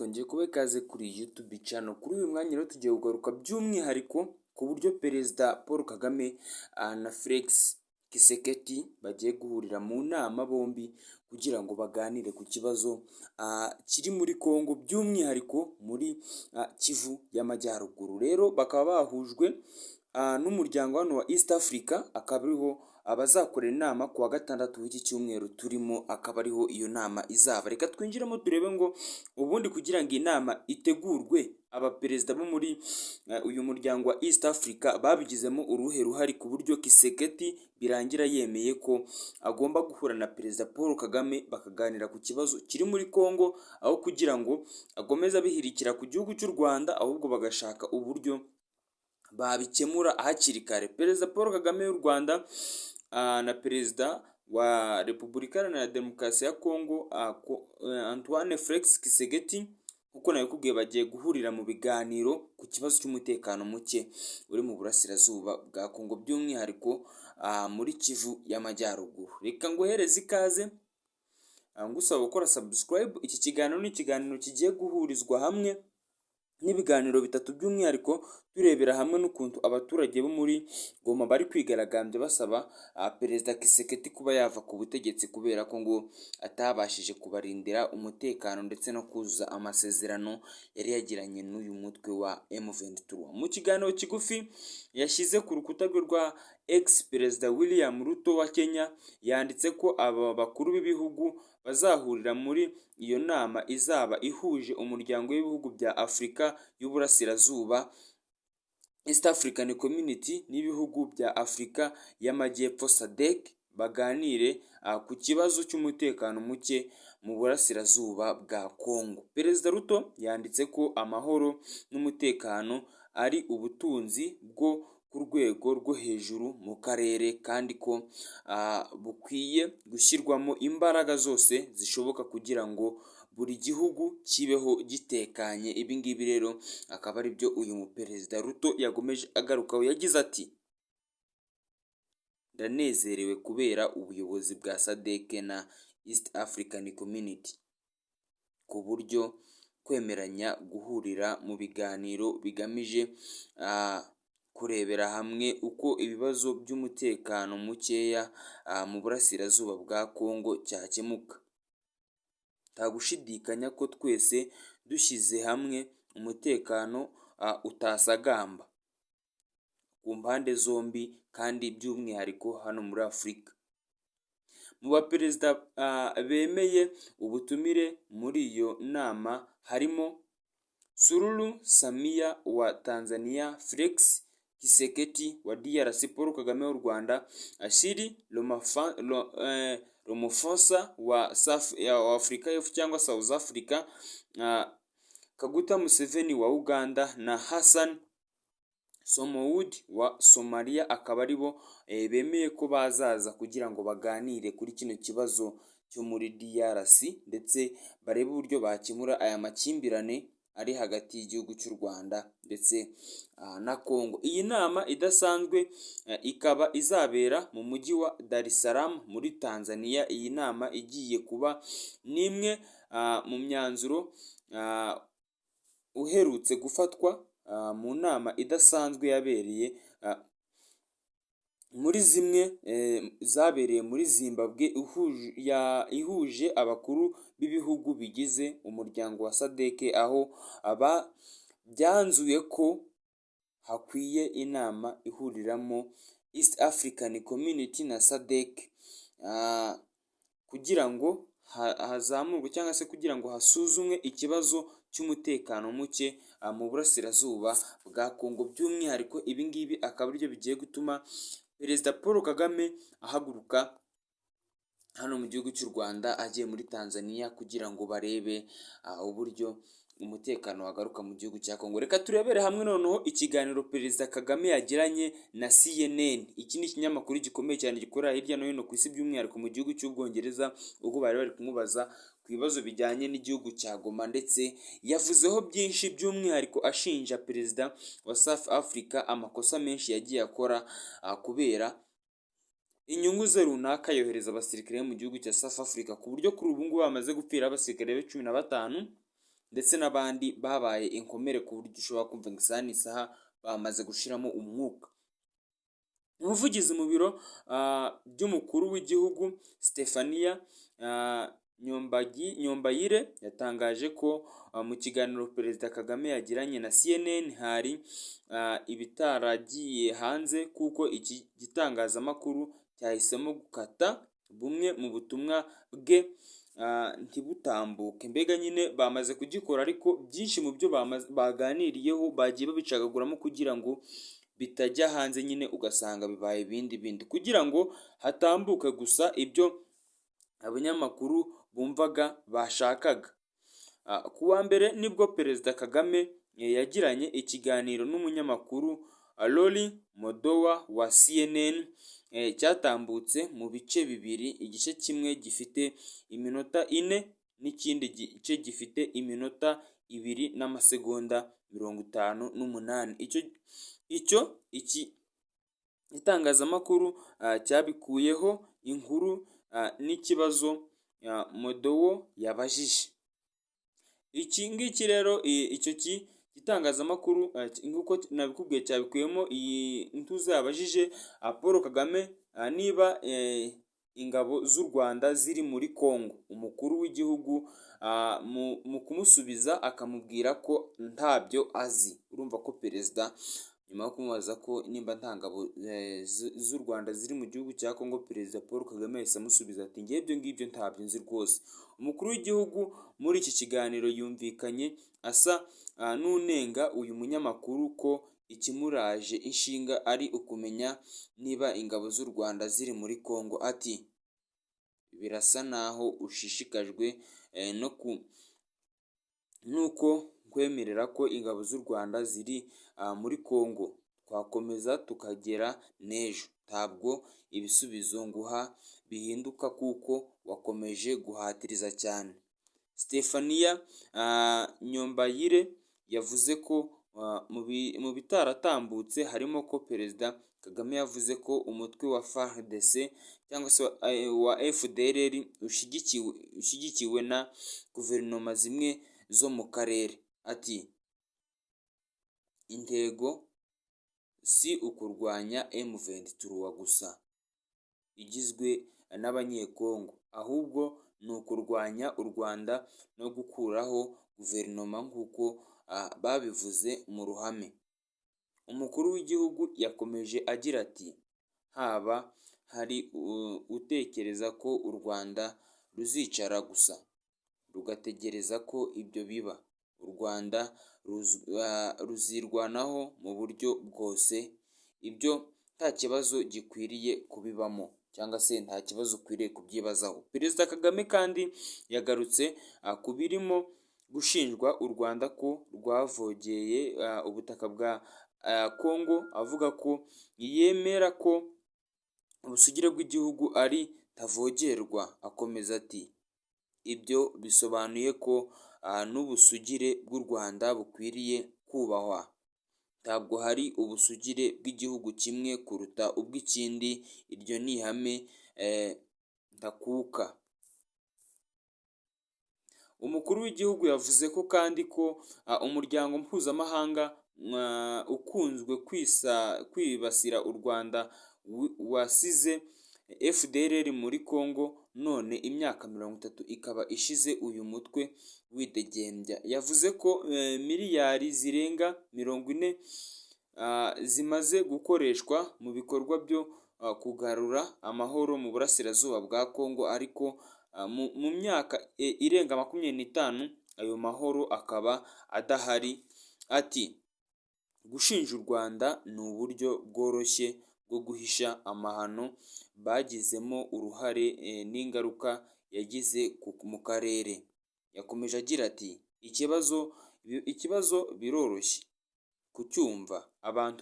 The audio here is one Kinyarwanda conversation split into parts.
twongeye kuba ikaze kuri YouTube channel. Kuri uyu mwanya rero tugiye kugaruka by'umwihariko ku buryo Perezida Paul Kagame na Felix Tshisekedi bagiye guhurira mu nama bombi kugira ngo baganire ku kibazo kiri muri Congo, by'umwihariko muri Kivu y'Amajyaruguru. Rero bakaba bahujwe n'umuryango hano wa East Africa, akaba ariho abazakorera inama ku wa gatandatu w'iki cyumweru turimo, akaba ariho iyo nama izaba. Reka twinjiremo turebe ngo ubundi kugira ngo iyi nama itegurwe, abaperezida bo muri uyu muryango wa East Africa babigizemo uruhe ruhari ku buryo Tshisekedi birangira yemeye ko agomba guhura na Perezida Paul Kagame bakaganira ku kibazo kiri muri Congo, aho kugira ngo agomeze abihirikira ku gihugu cy'u Rwanda, ahubwo bagashaka uburyo babikemura hakiri kare. Perezida Paul Kagame y'u Rwanda na Perezida wa Repubulika Iharanira Demokarasi ya Congo Antoine Felix Tshisekedi, kuko nabikubwiye, bagiye guhurira mu biganiro ku kibazo cy'umutekano muke uri mu burasirazuba bwa Congo, by'umwihariko muri Kivu y'Amajyaruguru. Reka nguhereze ikaze ngusaba gukora subscribe. Iki kiganiro ni ikiganiro kigiye guhurizwa hamwe n'ibiganiro bitatu, by'umwihariko turebera hamwe n'ukuntu abaturage bo muri Goma bari kwigaragambya basaba Perezida Tshisekedi kuba yava ku butegetsi, kubera ko ngo atabashije kubarindira umutekano ndetse no kuzuza amasezerano yari yagiranye n'uyu mutwe wa M23. Mu kiganiro kigufi yashyize ku rukuta rwe rwa X, Perezida William Ruto wa Kenya yanditse ko aba bakuru b'ibihugu bazahurira muri iyo nama izaba ihuje umuryango w'ibihugu bya Afurika y'Uburasirazuba, East African Community, n'ibihugu bya Afurika y'Amajyepfo SADC, baganire ku kibazo cy'umutekano muke mu burasirazuba bwa Congo. Perezida Ruto yanditse ko amahoro n'umutekano ari ubutunzi bwo ku rwego rwo hejuru mu karere, kandi ko bukwiye gushyirwamo imbaraga zose zishoboka kugira ngo buri gihugu kibeho gitekanye. Ibi ngibi rero akaba ari byo uyu muperezida Ruto yagomeje agarukaho. Yagize ati: ndanezerewe kubera ubuyobozi bwa SADC na East African Community ku buryo kwemeranya guhurira mu biganiro bigamije kurebera hamwe uko ibibazo by'umutekano mukeya mu burasirazuba bwa Congo cyakemuka. Nta gushidikanya ko twese dushyize hamwe umutekano utasagamba ku mpande zombi, kandi by'umwihariko hano muri Afurika. Mu baperezida bemeye ubutumire muri iyo nama harimo Suluhu Samia wa Tanzania, Felix Tshisekedi wa DRC, Paul Kagame w'u Rwanda, Cyril Ramaphosa wa Afurika y'Epfo cyangwa South Africa, Kaguta Museveni wa Uganda na Hassan Somoud wa Somalia. Akaba aribo bemeye ko bazaza kugira ngo baganire kuri kino kibazo cyo muri DRC, ndetse barebe uburyo bakemura aya makimbirane ari hagati y'igihugu cy'u Rwanda ndetse na Congo. Iyi nama idasanzwe ikaba izabera mu mujyi wa Dar es Salaam muri Tanzania. Iyi nama igiye kuba n'imwe mu myanzuro uherutse gufatwa mu nama idasanzwe yabereye muri zimwe zabereye muri Zimbabwe, ihuje abakuru b'ibihugu bigize umuryango wa SADC, aho byanzuye ko hakwiye inama ihuriramo East African Community na SADC kugira ngo hazamurwe cyangwa se kugira ngo hasuzumwe ikibazo cy'umutekano muke mu burasirazuba bwa Congo, by'umwihariko. Ibi ngibi akaba aribyo bigiye gutuma Perezida Paul Kagame ahaguruka hano mu gihugu cy'u Rwanda agiye muri Tanzania kugira ngo barebe uburyo umutekano wagaruka mu gihugu cya Congo. Reka turebere hamwe noneho ikiganiro Perezida Kagame yagiranye na CNN. Iki ni ikinyamakuru gikomeye cyane gikorera hirya no hino ku isi, by'umwihariko mu gihugu cy'Ubwongereza, ubwo bari kumubaza ku bibazo bijyanye n'igihugu cya Goma, ndetse yavuzeho byinshi, by'umwihariko ashinja Perezida wa South Africa amakosa menshi yagiye akora kubera inyungu ze runaka. Yohereza abasirikare mu gihugu cya South Africa, ku buryo kuri ubu ngubu bamaze gupfira abasirikare be 15, ndetse n'abandi babaye inkomere ku buryo ushobora kumva ngo isaha n'isaha bamaze gushiramo umwuka. Umuvugizi mu biro by'umukuru w'igihugu Stephanie Nyombayire yatangaje ko mu kiganiro Perezida Kagame yagiranye na CNN hari ibitaragiye hanze kuko iki gitangazamakuru cyahisemo gukata bumwe mu butumwa bwe ntibutambuke. Mbega nyine bamaze kugikora, ariko byinshi mu byo baganiriyeho bagiye babicagaguramo kugira ngo bitajya hanze, nyine ugasanga bibaye ibindi kugira ngo hatambuke gusa ibyo abanyamakuru bumvaga bashakaga. Ku wa mbere nibwo Perezida Kagame yagiranye ikiganiro n'umunyamakuru Lori Modowa wa CNN, cyatambutse mu bice bibiri, igice kimwe gifite iminota 4 n'ikindi gice gifite iminota 2 n'amasegonda 58. Iki itangazamakuru cyabikuyeho inkuru n'ikibazo Modowo yabajije. Iki ngiki rero icyo gitangazamakuru nk'uko nabikubwiye cyabikuyemo iyi ntuza yabajije Paul Kagame niba ingabo z'u Rwanda ziri muri Congo. Umukuru w'igihugu mu kumusubiza akamubwira ko ntabyo azi. Urumva ko perezida nyuma yo kumubaza ko nimba nta ngabo z'u Rwanda ziri mu gihugu cya Congo, Perezida Paul Kagame yahise amusubiza ati ngewe ibyo ngibyo ntabyo nzi rwose. Umukuru w'igihugu muri iki kiganiro yumvikanye asa n'unenga uyu munyamakuru ko ikimuraje inshinga ari ukumenya niba ingabo z'u Rwanda ziri muri Congo. Ati birasa naho ushishikajwe nuko kwemerera ko ingabo z'u Rwanda ziri muri Congo. Twakomeza tukagera n'ejo, ntabwo ibisubizo nguha bihinduka kuko wakomeje guhatiriza cyane. Stephanie Nyombayire yavuze ko mu bitaratambutse harimo ko Perezida Kagame yavuze ko umutwe wa FARDC cyangwa se wa FDLR ushyigikiwe na guverinoma zimwe zo mu karere. Ati intego si ukurwanya M23 gusa igizwe n'abanyekongo, ahubwo ni ukurwanya u Rwanda no gukuraho guverinoma nk'uko babivuze mu ruhame. Umukuru w'igihugu yakomeje agira ati haba hari utekereza ko u Rwanda ruzicara gusa rugategereza ko ibyo biba. U Rwanda ruzirwanaho mu buryo bwose, ibyo nta kibazo gikwiriye kubibamo cyangwa se nta kibazo ukwiriye kubyibazaho. Perezida Kagame kandi yagarutse ku birimo gushinjwa u Rwanda ko rwavogeye ubutaka bwa Congo, avuga ko yemera ko ubusugire bw'igihugu ari ntavogerwa. Akomeza ati ibyo bisobanuye ko n'ubusugire bw'u Rwanda bukwiriye kubahwa. Ntabwo hari ubusugire bw'igihugu kimwe kuruta ubw'ikindi, iryo ni ihame ndakuka. Umukuru w'igihugu yavuze ko kandi ko umuryango mpuzamahanga ukunzwe kwibasira u Rwanda wasize FDLR muri Congo, none imyaka 30 ikaba ishize uyu mutwe widegembya. Yavuze ko miliyari zirenga 40 zimaze gukoreshwa mu bikorwa byo kugarura amahoro mu burasirazuba bwa Congo, ariko mu myaka irenga 25 ayo mahoro akaba adahari. Ati gushinja u Rwanda ni uburyo bworoshye bwo guhisha amahano bagizemo uruhare n'ingaruka yagize mu karere. Yakomeje agira ati ikibazo biroroshye kucyumva, abantu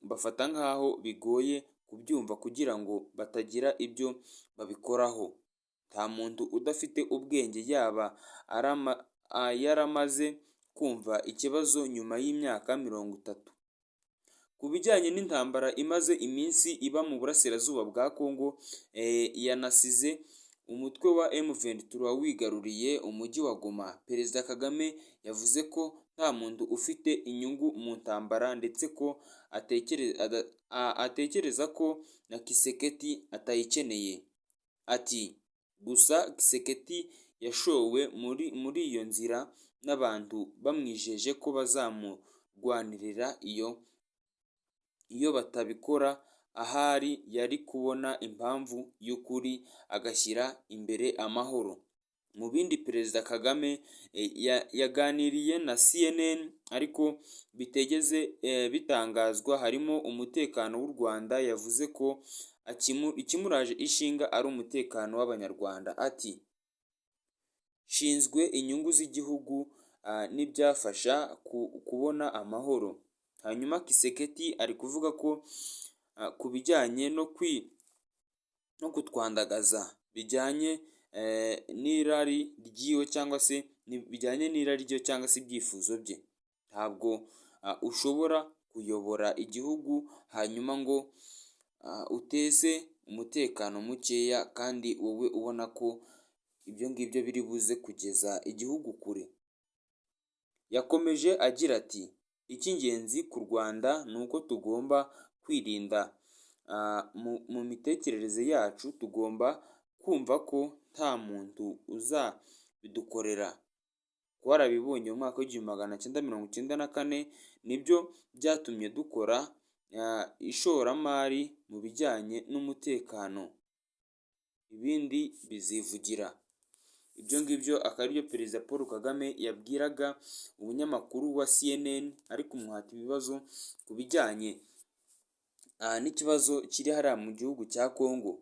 bafata nk'aho bigoye kubyumva kugira ngo batagira ibyo babikoraho. Nta muntu udafite ubwenge yaba yaramaze kumva ikibazo nyuma y'imyaka 30. Ku bijyanye n'intambara imaze iminsi iba mu burasirazuba bwa Congo, yanasize umutwe wa M23 wigaruriye umujyi wa Goma. Perezida Kagame yavuze ko nta muntu ufite inyungu mu ntambara ndetse ko atekereza ko na Kisekedi atayikeneye. Ati gusa Kisekedi yashowe muri iyo nzira n'abantu bamwijeje ko bazamurwanirira iyo batabikora ahari yari kubona impamvu y'ukuri agashyira imbere amahoro. Mu bindi Perezida Kagame yaganiriye na CNN ariko bitegeze bitangazwa harimo umutekano w'u Rwanda. Yavuze ko ikimuraje ishinga ari umutekano w'Abanyarwanda. Ati shinzwe inyungu z'igihugu n'ibyafasha kubona amahoro. Hanyuma Kisekedi ari kuvuga ko ku bijyanye no kutwandagaza bijyanye n'irari ry'iyo cyangwa se bijyanye n'irari ryo cyangwa se ibyifuzo bye. Ntabwo ushobora kuyobora igihugu hanyuma ngo uteze umutekano mukeya kandi wowe ubona ko ibyo ngibyo biri buze kugeza igihugu kure. Yakomeje agira ati icy'ingenzi ku Rwanda ni uko tugomba kwirinda mu mitekerereze yacu, tugomba kumva ko nta muntu uzabidukorera. Twarabibonye mu mwaka w'1994 nibyo byatumye dukora ishoramari mu bijyanye n'umutekano, ibindi bizivugira. Ibyo ngibyo akaba aribyo Perezida Paul Kagame yabwiraga umunyamakuru wa CNN ari kumuhata ibibazo ku bijyanye n'ikibazo kiri hariya mu gihugu cya Congo.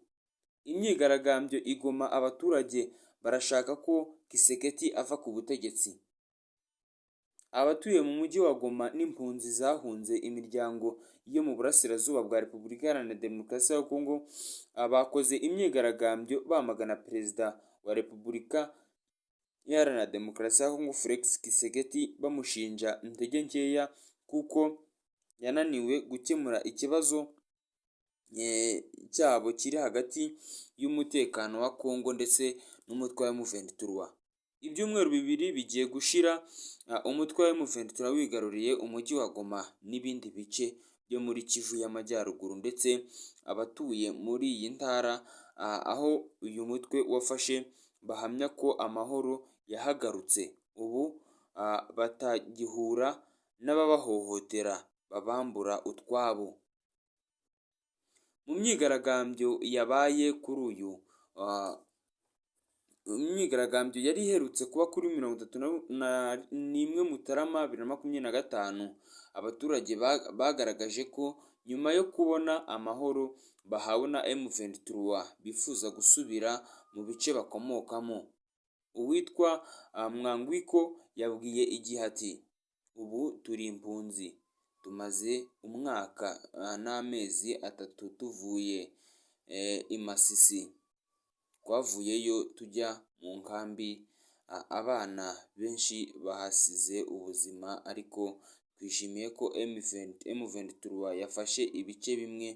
Imyigaragambyo igoma, abaturage barashaka ko Kisekedi ava ku butegetsi. Abatuye mu mujyi wa Goma n'impunzi zahunze imiryango yo mu burasirazuba bwa Repubulika Iharanira Demokarasi ya Congo bakoze imyigaragambyo bamagana Perezida wa Repubulika Iharanira Demokarasi ya Congo Felix Kisekedi, bamushinja intege nkeya kuko yananiwe gukemura ikibazo cyabo kiri hagati y'umutekano wa Congo ndetse n'umutwe wa M23. Ibyumweru bibiri bigiye gushira umutwe wa M23 wigaruriye umujyi wa Goma n'ibindi bice byo muri Kivu y'Amajyaruguru ndetse abatuye muri iyi ntara aho uyu mutwe wafashe bahamya ko amahoro yahagarutse. Ubu batagihura n'ababahohotera babambura utwabo. Mu myigaragambyo yabaye kuri uyu imyigaragambyo yari iherutse kuba kuri 31 Mutarama 2025, abaturage bagaragaje ko nyuma yo kubona amahoro bahawe na M23 bifuza gusubira mu bice bakomokamo. Uwitwa Mwangwiko yabwiye Igihe ati ubu turi impunzi, tumaze umwaka n'amezi 3 tuvuye i Masisi. Twavuyeyo tujya mu nkambi, abana benshi bahasize ubuzima ariko twishimiye ko M23 yafashe ibice bimwe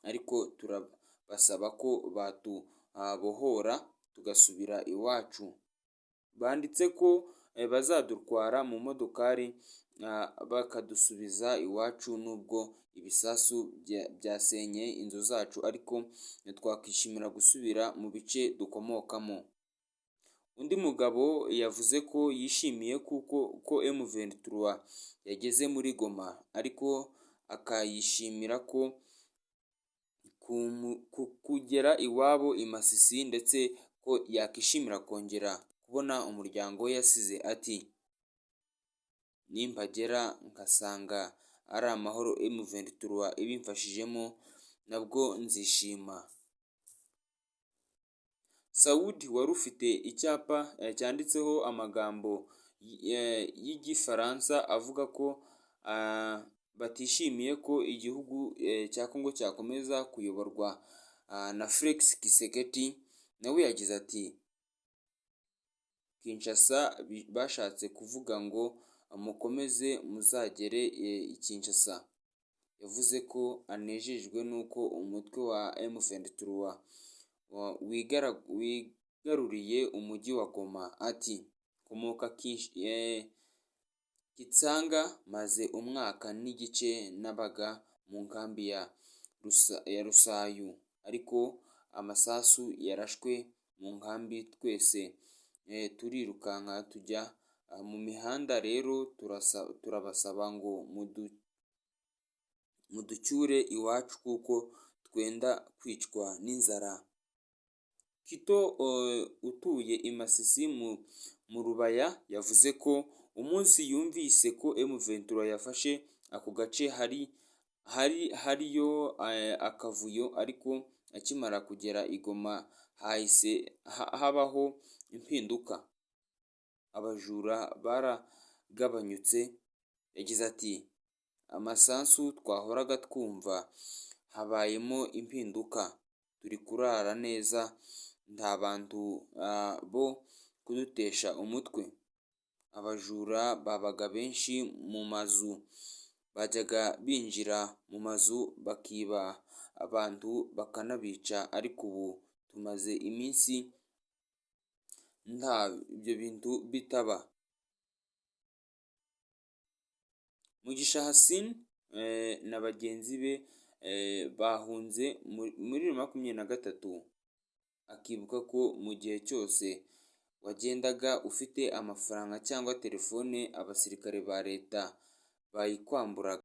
ariko turabasaba ko batubohora tugasubira iwacu. Banditse ko bazadutwara mu modokari bakadusubiza iwacu nubwo ibisasu byasenye inzu zacu ariko twakwishimira gusubira mu bice dukomokamo. Undi mugabo yavuze ko yishimiye ko M23 yageze muri Goma ariko akayishimira ko kugera iwabo i Masisi ndetse ko yakishimira kongera kubona umuryango we yasize. Ati nimpagera nkasanga ari amahoro M23 ibimfashijemo nabwo nzishima. Saudi wari ufite icyapa cyanditseho amagambo y'Igifaransa avuga ko batishimiye ko igihugu cya Congo cyakomeza kuyoborwa na Felix Kisekedi, nawe yagize ati Kinshasa bashatse kuvuga ngo mukomeze muzagere i Kinshasa. Yavuze ko anejejwe n'uko umutwe wa M23 wigaruriye umujyi wa Goma. Ati komoka Kitsanga, maze umwaka n'igice nabaga mu nkambi ya Rusayu, ariko amasasu yarashwe mu nkambi, twese turirukanka tujya mu mihanda. Rero turabasaba ngo muducyure iwacu kuko twenda kwicwa n'inzara. Kito utuye i Masisi mu Rubaya yavuze ko umunsi yumvise ko M23 yafashe ako gace hariyo akavuyo, ariko akimara kugera i Goma hahise habaho impinduka, abajura baragabanyutse. Yagize ati amasasu twahoraga twumva habayemo impinduka, turi kurara neza, nta bantu bo kudutesha umutwe. Abajura babaga benshi mu mazu, bajyaga binjira mu mazu bakiba abantu bakanabica, ariko ubu tumaze iminsi nta ibyo bintu bitaba. Mugisha Hassan na bagenzi be bahunze muri 2023, akibuka ko mu gihe cyose wagendaga ufite amafaranga cyangwa telefone, abasirikare ba leta bayikwamburaga.